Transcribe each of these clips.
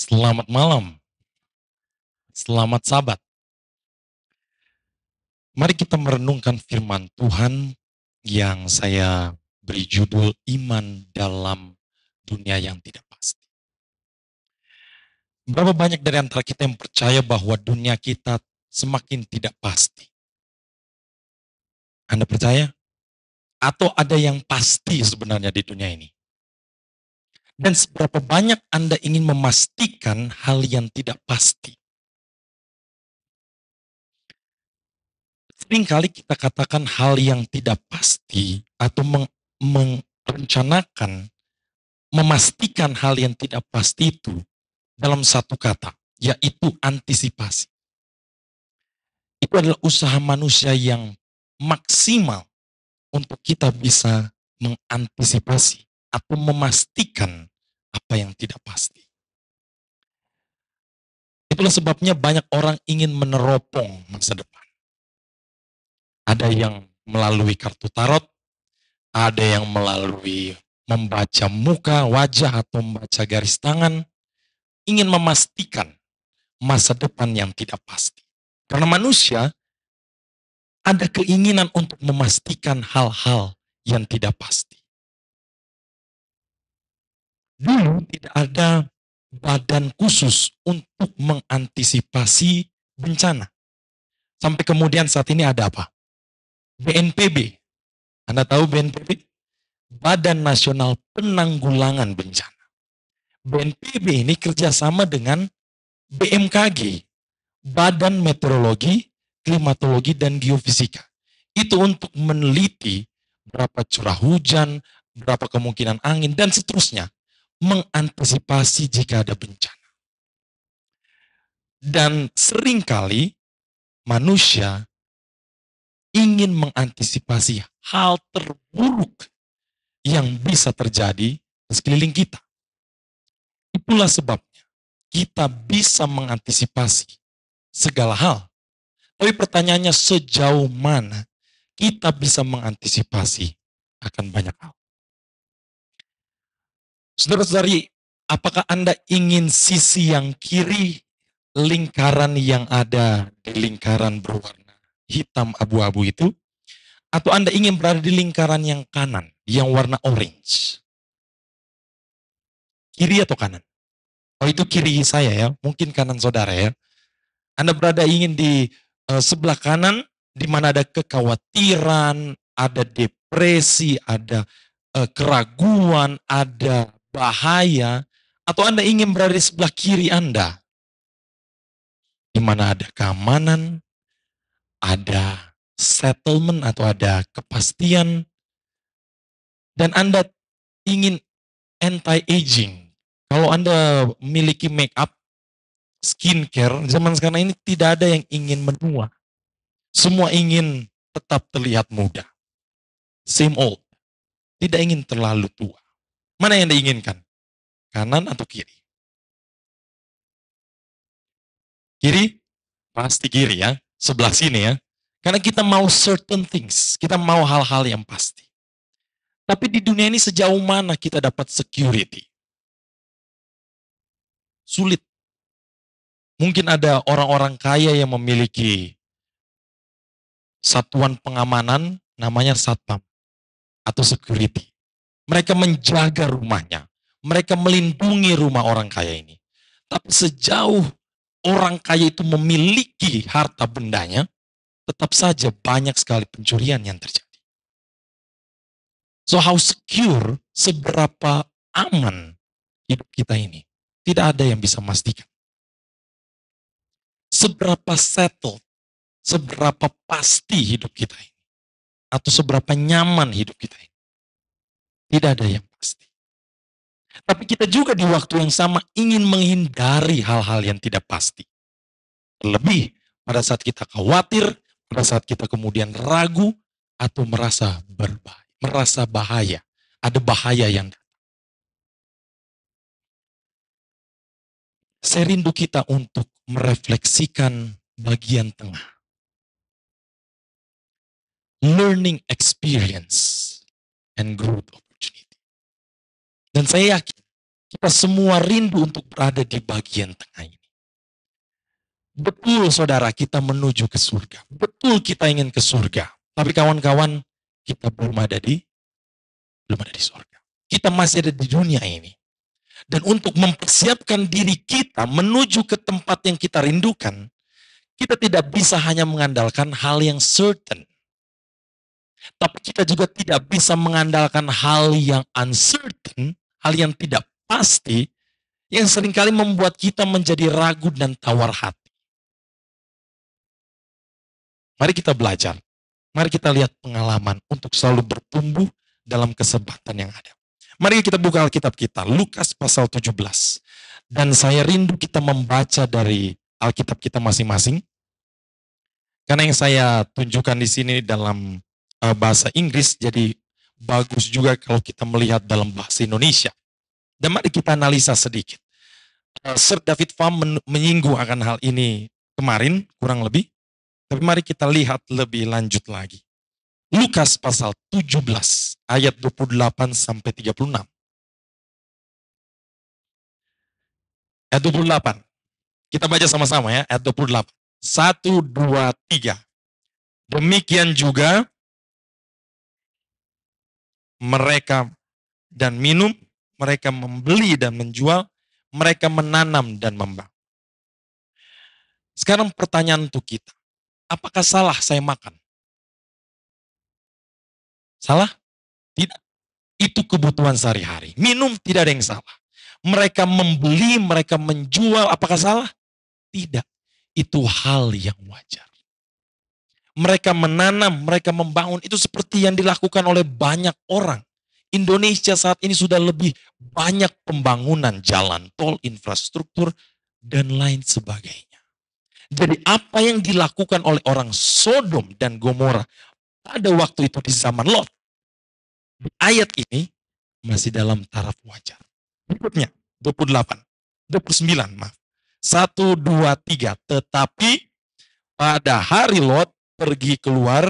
Selamat malam, selamat sahabat. Mari kita merenungkan firman Tuhan yang saya beri judul Iman dalam Dunia yang Tidak Pasti. Berapa banyak dari antara kita yang percaya bahwa dunia kita semakin tidak pasti? Anda percaya? Atau ada yang pasti sebenarnya di dunia ini? Dan seberapa banyak Anda ingin memastikan hal yang tidak pasti? Seringkali kita katakan hal yang tidak pasti atau merencanakan, memastikan hal yang tidak pasti itu dalam satu kata, yaitu antisipasi. Itu adalah usaha manusia yang maksimal untuk kita bisa mengantisipasi atau memastikan apa yang tidak pasti. Itulah sebabnya banyak orang ingin meneropong masa depan. Ada yang melalui kartu tarot, ada yang melalui membaca muka, wajah, atau membaca garis tangan, ingin memastikan masa depan yang tidak pasti. Karena manusia ada keinginan untuk memastikan hal-hal yang tidak pasti. Dulu tidak ada badan khusus untuk mengantisipasi bencana. Sampai kemudian saat ini ada apa? BNPB. Anda tahu BNPB? Badan Nasional Penanggulangan Bencana. BNPB ini kerjasama dengan BMKG, Badan Meteorologi, Klimatologi, dan Geofisika. Itu untuk meneliti berapa curah hujan, berapa kemungkinan angin, dan seterusnya. Mengantisipasi jika ada bencana. Dan seringkali manusia ingin mengantisipasi hal terburuk yang bisa terjadi di sekeliling kita. Itulah sebabnya kita bisa mengantisipasi segala hal. Tapi pertanyaannya sejauh mana kita bisa mengantisipasi akan banyak hal. Saudara-saudari, apakah Anda ingin sisi yang kiri lingkaran yang ada di lingkaran berwarna hitam abu-abu itu? Atau Anda ingin berada di lingkaran yang kanan, yang warna orange? Kiri atau kanan? Oh, itu kiri saya ya, mungkin kanan saudara ya. Anda berada ingin di sebelah kanan, di mana ada kekhawatiran, ada depresi, ada keraguan, ada bahaya, atau Anda ingin berada di sebelah kiri Anda, di mana ada keamanan, ada settlement atau ada kepastian, dan Anda ingin anti-aging. Kalau Anda memiliki make up, skincare, zaman sekarang ini tidak ada yang ingin menua. Semua ingin tetap terlihat muda. Same old. Tidak ingin terlalu tua. Mana yang diinginkan? Kanan atau kiri? Kiri? Pasti kiri ya. Sebelah sini ya. Karena kita mau certain things. Kita mau hal-hal yang pasti. Tapi di dunia ini sejauh mana kita dapat security? Sulit. Mungkin ada orang-orang kaya yang memiliki satuan pengamanan namanya satpam atau security. Mereka menjaga rumahnya. Mereka melindungi rumah orang kaya ini. Tapi sejauh orang kaya itu memiliki harta bendanya, tetap saja banyak sekali pencurian yang terjadi. So how secure, seberapa aman hidup kita ini? Tidak ada yang bisa memastikan. Seberapa settled, seberapa pasti hidup kita ini. Atau seberapa nyaman hidup kita ini. Tidak ada yang pasti. Tapi kita juga di waktu yang sama ingin menghindari hal-hal yang tidak pasti. Terlebih pada saat kita khawatir, pada saat kita kemudian ragu, atau merasa bahaya. Ada bahaya yang datang. Saya rindu kita untuk merefleksikan bagian tengah. Learning experience and growth opportunity. Dan saya yakin Kita semua rindu untuk berada di bagian tengah ini. Betul saudara, kita menuju ke surga. Betul kita ingin ke surga. Tapi kawan-kawan, kita belum ada di surga. Kita masih ada di dunia ini. Dan untuk mempersiapkan diri kita menuju ke tempat yang kita rindukan, kita tidak bisa hanya mengandalkan hal yang certain. Tapi kita juga tidak bisa mengandalkan hal yang uncertain, hal yang tidak pasti, yang seringkali membuat kita menjadi ragu dan tawar hati. Mari kita belajar. Mari kita lihat pengalaman untuk selalu bertumbuh dalam kesempatan yang ada. Mari kita buka Alkitab kita, Lukas pasal 17. Dan saya rindu kita membaca dari Alkitab kita masing-masing. Karena yang saya tunjukkan di sini dalam bahasa Inggris, jadi bagus juga kalau kita melihat dalam bahasa Indonesia. Dan mari kita analisa sedikit. Sir David Farm menyinggung akan hal ini kemarin, kurang lebih. Tapi mari kita lihat lebih lanjut lagi. Lukas pasal 17 ayat 28 sampai 36. Ayat 28. Kita baca sama-sama ya, ayat 28. 1, 2, 3. Demikian juga mereka dan minum, mereka membeli dan menjual, mereka menanam dan membangun. Sekarang pertanyaan untuk kita, apakah salah saya makan? Salah? Tidak. Itu kebutuhan sehari-hari. Minum tidak ada yang salah. Mereka membeli, mereka menjual, apakah salah? Tidak. Itu hal yang wajar. Mereka menanam, mereka membangun, itu seperti yang dilakukan oleh banyak orang. Indonesia saat ini sudah lebih banyak pembangunan jalan tol, infrastruktur, dan lain sebagainya. Jadi apa yang dilakukan oleh orang Sodom dan Gomora pada waktu itu di zaman Lot, di ayat ini masih dalam taraf wajar. Berikutnya, 28, 29, maaf. 1, 2, 3. Tetapi pada hari Lot pergi keluar,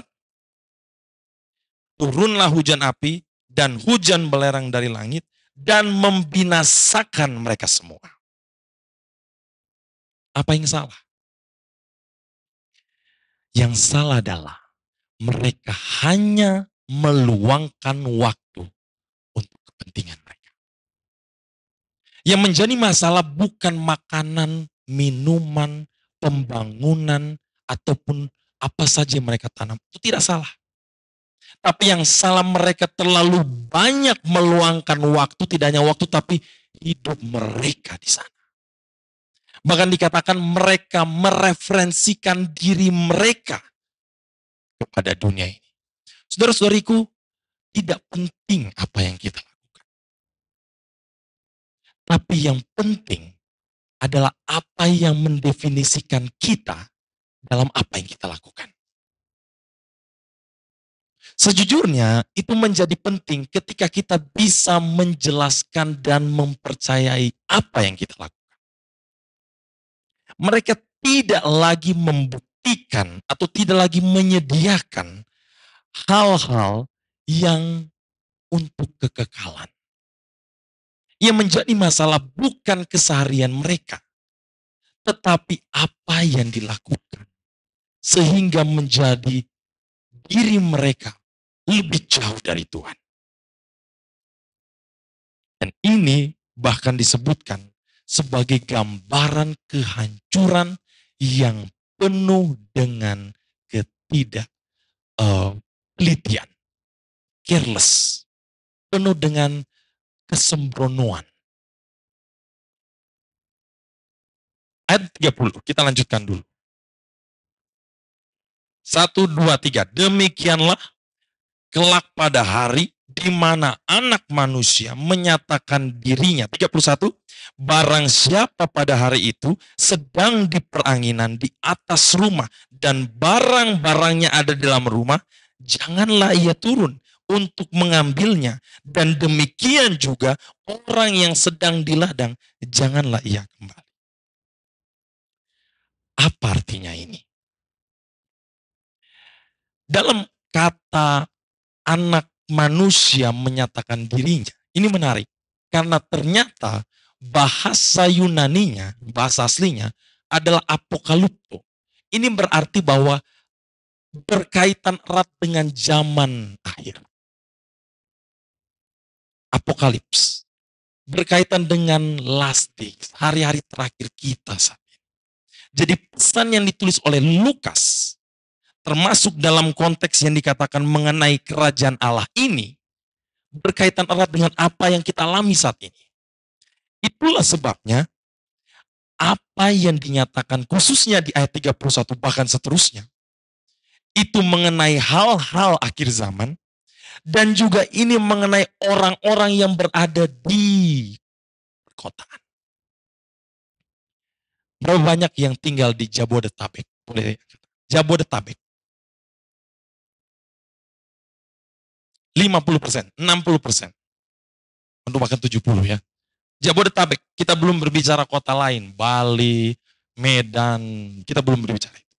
turunlah hujan api dan hujan belerang dari langit dan membinasakan mereka semua. Apa yang salah? Yang salah adalah mereka hanya meluangkan waktu untuk kepentingan mereka. Yang menjadi masalah bukan makanan, minuman, pembangunan, ataupun apa saja yang mereka tanam. Itu tidak salah. Tapi yang salah mereka terlalu banyak meluangkan waktu, tidak hanya waktu, tapi hidup mereka di sana. Bahkan dikatakan mereka mereferensikan diri mereka kepada dunia ini. Saudara-saudariku, tidak penting apa yang kita lakukan. Tapi yang penting adalah apa yang mendefinisikan kita dalam apa yang kita lakukan. Sejujurnya, itu menjadi penting ketika kita bisa menjelaskan dan mempercayai apa yang kita lakukan. Mereka tidak lagi membuktikan atau tidak lagi menyediakan hal-hal yang untuk kekekalan. Yang menjadi masalah bukan keseharian mereka, tetapi apa yang dilakukan sehingga menjadi diri mereka lebih jauh dari Tuhan. Dan ini bahkan disebutkan sebagai gambaran kehancuran yang penuh dengan ketidaktelitian, careless, penuh dengan kesembronoan. Ayat 30, kita lanjutkan dulu. 1, 2, 3. Demikianlah kelak pada hari di mana anak manusia menyatakan dirinya. 31. Barang siapa pada hari itu sedang di peranginan di atas rumah dan barang-barangnya ada di dalam rumah, janganlah ia turun untuk mengambilnya. Dan demikian juga orang yang sedang di ladang, janganlah ia kembali. Apa artinya ini? Dalam kata anak manusia menyatakan dirinya, ini menarik. Karena ternyata bahasa Yunaninya, bahasa aslinya adalah apokalipto. Ini berarti bahwa berkaitan erat dengan zaman akhir. Apokalips. Berkaitan dengan last days, hari-hari terakhir kita saat ini. Jadi pesan yang ditulis oleh Lukas, termasuk dalam konteks yang dikatakan mengenai kerajaan Allah ini, berkaitan erat dengan apa yang kita alami saat ini. Itulah sebabnya apa yang dinyatakan khususnya di ayat 31 bahkan seterusnya, itu mengenai hal-hal akhir zaman, dan juga ini mengenai orang-orang yang berada di perkotaan. Berapa banyak yang tinggal di Jabodetabek? Boleh Jabodetabek. 50%, 60%. Untuk bahkan 70 ya. Jabodetabek, kita belum berbicara kota lain, Bali, Medan, kita belum berbicara itu.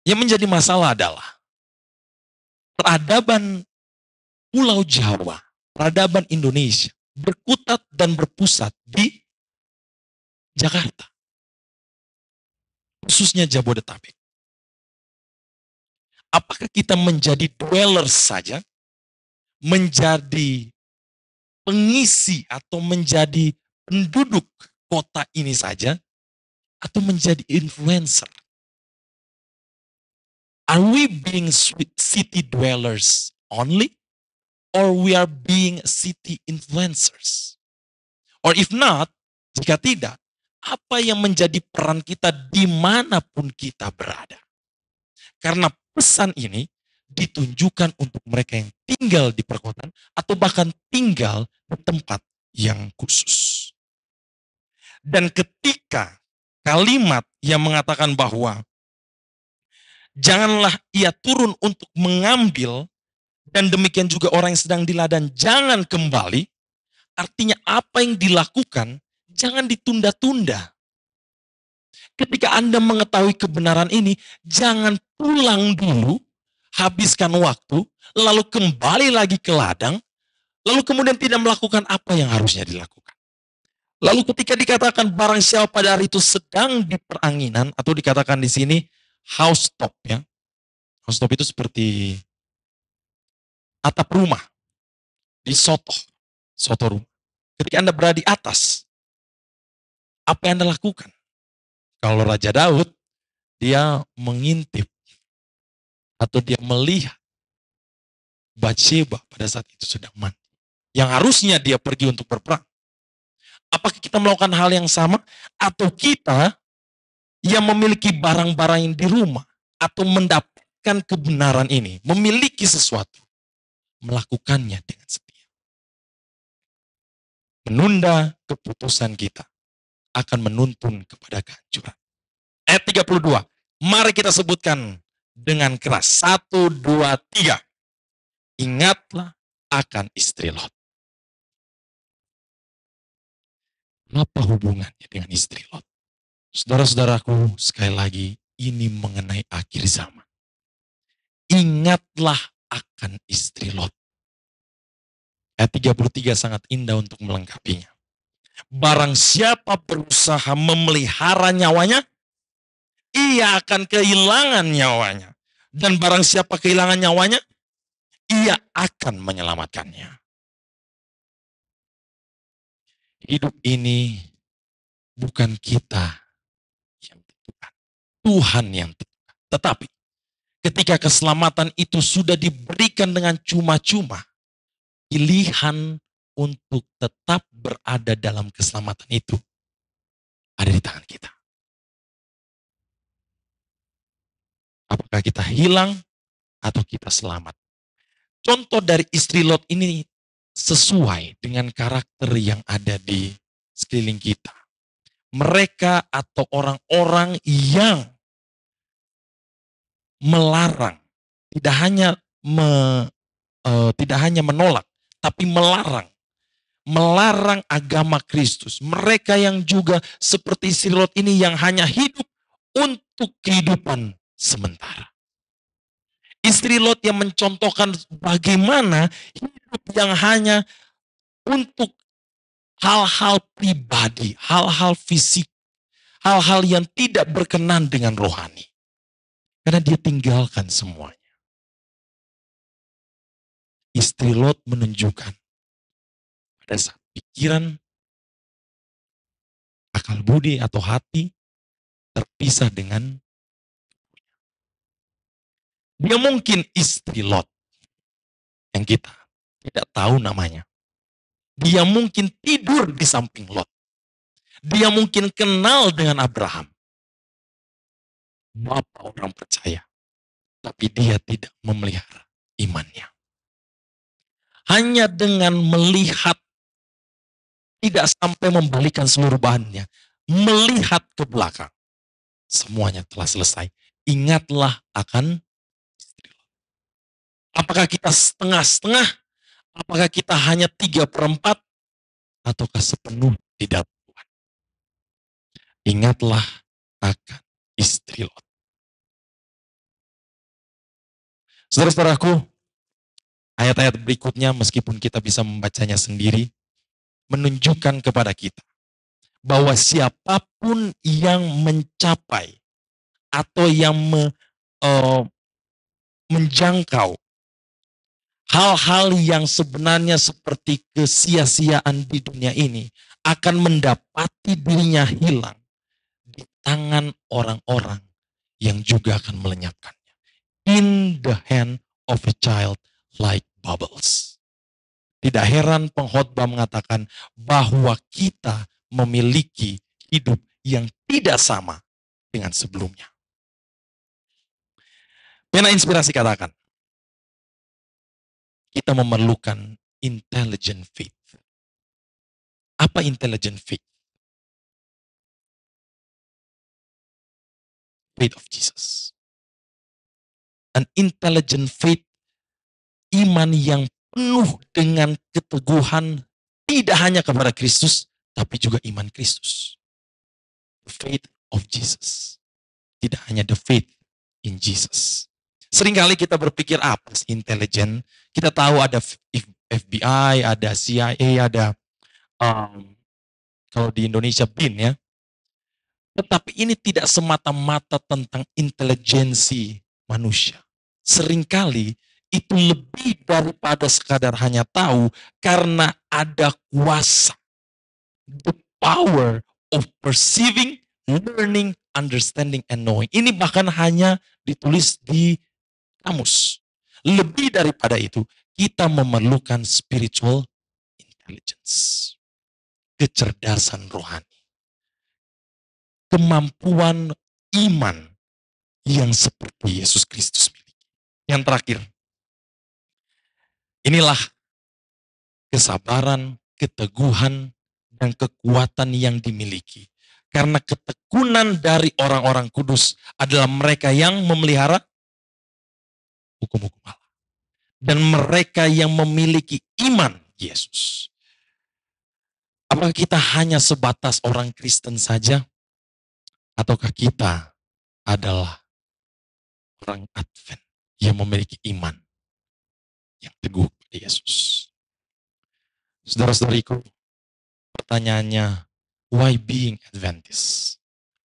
Yang menjadi masalah adalah peradaban Pulau Jawa, peradaban Indonesia berkutat dan berpusat di Jakarta, khususnya Jabodetabek. Apakah kita menjadi dwellers saja, menjadi pengisi atau menjadi penduduk kota ini saja, atau menjadi influencer? Are we being city dwellers only? Or we are being city influencers? Or if not, jika tidak, apa yang menjadi peran kita dimanapun kita berada? Karena pesan ini ditunjukkan untuk mereka yang tinggal di perkotaan atau bahkan tinggal di tempat yang khusus. Dan ketika kalimat yang mengatakan bahwa janganlah ia turun untuk mengambil, dan demikian juga orang yang sedang di ladang jangan kembali, artinya apa yang dilakukan jangan ditunda-tunda. Ketika Anda mengetahui kebenaran ini, jangan pulang dulu, habiskan waktu, lalu kembali lagi ke ladang, lalu kemudian tidak melakukan apa yang harusnya dilakukan. Lalu ketika dikatakan barang siapa pada hari itu sedang di peranginan, atau dikatakan di sini house top ya. House top itu seperti atap rumah, di soto rumah. Ketika Anda berada di atas, apa yang Anda lakukan? Kalau Raja Daud, dia mengintip atau dia melihat Batsheba pada saat itu sedang mandi. Yang harusnya dia pergi untuk berperang. Apakah kita melakukan hal yang sama? Atau kita yang memiliki barang-barang yang di rumah atau mendapatkan kebenaran ini, memiliki sesuatu, melakukannya dengan setia. Menunda keputusan kita akan menuntun kepada kehancuran. Ayat 32. Mari kita sebutkan dengan keras. 1, 2, 3. Ingatlah akan istri Lot. Apa hubungannya dengan istri Lot? Saudara-saudaraku, sekali lagi, ini mengenai akhir zaman. Ingatlah akan istri Lot. Ayat 33 sangat indah untuk melengkapinya. Barang siapa berusaha memelihara nyawanya, ia akan kehilangan nyawanya. Dan barang siapa kehilangan nyawanya, ia akan menyelamatkannya. Hidup ini bukan kita yang tentukan, Tuhan yang tentukan. Tetapi ketika keselamatan itu sudah diberikan dengan cuma-cuma, pilihan untuk tetap berada dalam keselamatan itu ada di tangan kita. Apakah kita hilang atau kita selamat? Contoh dari istri Lot ini sesuai dengan karakter yang ada di sekeliling kita. Mereka atau orang-orang yang melarang, tidak hanya menolak, tapi melarang agama Kristus. Mereka yang juga seperti istri Lot ini yang hanya hidup untuk kehidupan sementara. Istri Lot yang mencontohkan bagaimana hidup yang hanya untuk hal-hal pribadi, hal-hal fisik, hal-hal yang tidak berkenan dengan rohani. Karena dia tinggalkan semuanya. Istri Lot menunjukkan pada saat pikiran, akal budi atau hati terpisah dengan dia mungkin istri Lot yang kita tidak tahu namanya. Dia mungkin tidur di samping Lot. Dia mungkin kenal dengan Abraham. Bapak orang percaya. Tapi dia tidak memelihara imannya. Hanya dengan melihat, tidak sampai membalikan seluruh bahannya. Melihat ke belakang. Semuanya telah selesai. Ingatlah akan istri Lot. Apakah kita setengah-setengah? Apakah kita hanya 3/4? Ataukah sepenuh di dalam Tuhan? Ingatlah akan istri Lot. Saudara-saudaraku, ayat-ayat berikutnya meskipun kita bisa membacanya sendiri, menunjukkan kepada kita bahwa siapapun yang mencapai atau yang menjangkau hal-hal yang sebenarnya seperti kesia-siaan di dunia ini akan mendapati dirinya hilang di tangan orang-orang yang juga akan melenyapkannya. In the hand of a child like bubbles. Tidak heran pengkhotbah mengatakan bahwa kita memiliki hidup yang tidak sama dengan sebelumnya. Pena Inspirasi katakan, kita memerlukan intelligent faith. Apa intelligent faith? Faith of Jesus. An intelligent faith, iman yang penuh dengan keteguhan tidak hanya kepada Kristus, tapi juga iman Kristus. The faith of Jesus. Tidak hanya the faith in Jesus. Seringkali kita berpikir apa sih intelijen? Kita tahu ada FBI, ada CIA, ada kalau di Indonesia BIN ya. Tetapi ini tidak semata-mata tentang intelijensi manusia. Seringkali itu lebih daripada sekadar hanya tahu karena ada kuasa. The power of perceiving, learning, understanding, and knowing. Ini bahkan hanya ditulis di kamus. Lebih daripada itu, kita memerlukan spiritual intelligence. Kecerdasan rohani. Kemampuan iman yang seperti Yesus Kristus miliki. Yang terakhir, inilah kesabaran, keteguhan, dan kekuatan yang dimiliki. Karena ketekunan dari orang-orang kudus adalah mereka yang memelihara hukum-hukum Allah. Dan mereka yang memiliki iman Yesus. Apakah kita hanya sebatas orang Kristen saja? Ataukah kita adalah orang Advent yang memiliki iman yang teguh pada Yesus? Saudara-saudariku, pertanyaannya, why being Adventist?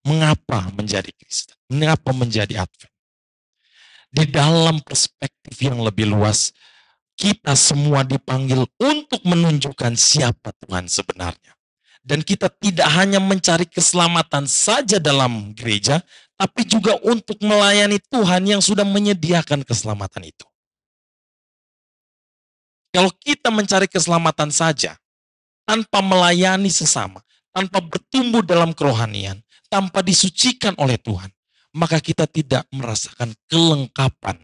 Mengapa menjadi Kristen? Mengapa menjadi Advent? Di dalam perspektif yang lebih luas, kita semua dipanggil untuk menunjukkan siapa Tuhan sebenarnya. Dan kita tidak hanya mencari keselamatan saja dalam gereja, tapi juga untuk melayani Tuhan yang sudah menyediakan keselamatan itu. Kalau kita mencari keselamatan saja, tanpa melayani sesama, tanpa bertumbuh dalam kerohanian, tanpa disucikan oleh Tuhan, maka kita tidak merasakan kelengkapan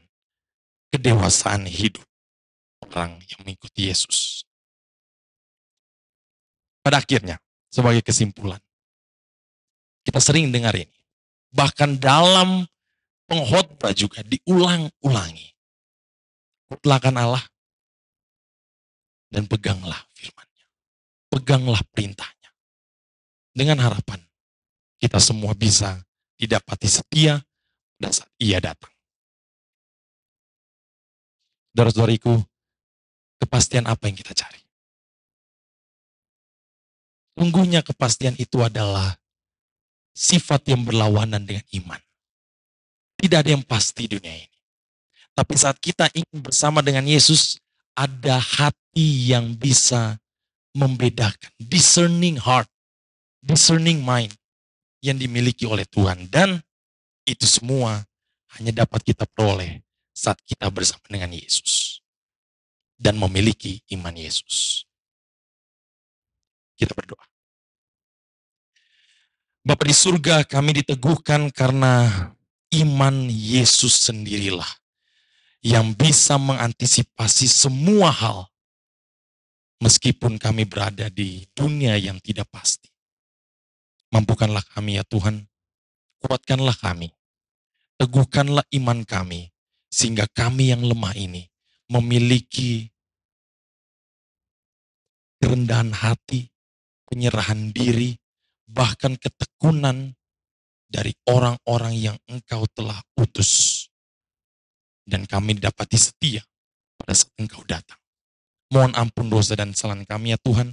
kedewasaan hidup orang yang mengikuti Yesus. Pada akhirnya, sebagai kesimpulan, kita sering dengar ini. Bahkan dalam pengkhotbah juga diulang-ulangi. Kutlakan Allah dan peganglah firman-Nya. Peganglah perintahnya. Dengan harapan kita semua bisa didapati setia pada saat Ia datang. Saudara-saudariku, kepastian apa yang kita cari? Sungguhnya kepastian itu adalah sifat yang berlawanan dengan iman. Tidak ada yang pasti di dunia ini. Tapi saat kita ingin bersama dengan Yesus, ada hati yang bisa membedakan. Discerning heart, discerning mind yang dimiliki oleh Tuhan. Dan itu semua hanya dapat kita peroleh saat kita bersama dengan Yesus. Dan memiliki iman Yesus. Kita berdoa. Bapa di surga, kami diteguhkan karena iman Yesus sendirilah yang bisa mengantisipasi semua hal meskipun kami berada di dunia yang tidak pasti. Mampukanlah kami ya Tuhan, kuatkanlah kami, teguhkanlah iman kami, sehingga kami yang lemah ini memiliki kerendahan hati, penyerahan diri, bahkan ketekunan dari orang-orang yang Engkau telah utus. Dan kami dapati setia pada saat Engkau datang. Mohon ampun dosa dan kesalahan kami ya Tuhan.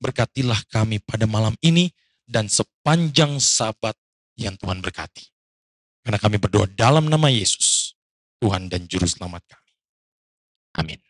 Berkatilah kami pada malam ini dan sepanjang sabat yang Tuhan berkati. Karena kami berdoa dalam nama Yesus, Tuhan dan Juru Selamat kami. Amin.